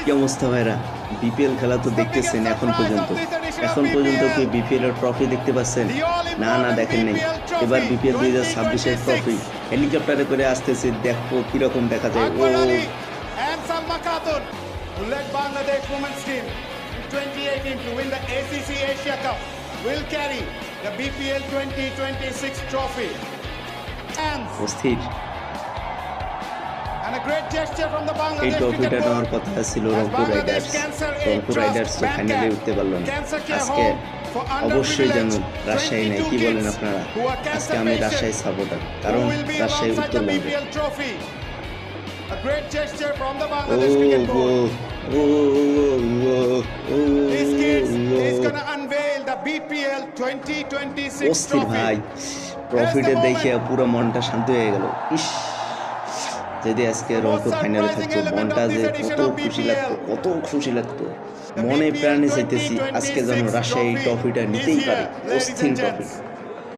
কি অবস্থা ভাইরা, বিপিএল খেলা তো দেখতেছেন এখন পর্যন্ত কি বিপিএল এর ট্রফি দেখতে পাচ্ছেন? না না, দেখেন নাই। এবার বিপিএল 2026-এর ট্রফি হেলিকপ্টারে করে আসতেছে, দেখো কিরকম দেখা যায়। ও led Bangladesh women's team in 2018 to win the ACC Asia Cup will carry the BPL 2026 trophy. অস্থির। And a great gesture from the এই Bangladesh ট্রফিটা cricket নেওয়ার board. কথা ছিল রংপুর রাইডার্স তো ফাইনালে উঠতে পারলো না। আজকে অবশ্যই যেন রাজশাহী নেয়, কি বলেন আপনারা? আজকে আমি রাজশাহী সাপোর্টার, কারণ রাজশাহী উত্তরবঙ্গে। A great gesture from the Bangladesh cricket board. This kid is going to unveil the BPL 2026 অস্থির trophy. ভাই, ট্রফিটা দেখে পুরো মনটা শান্ত হয়ে গেল। ইস, যদি আজকে রংপুর ফাইনালে থাকতো, মনটা যে কত খুশি লাগতো। মনে প্রাণে চাইতেছি আজকে যেন রাজশাহী ট্রফিটা নিতেই পারে। অস্থির ট্রফি।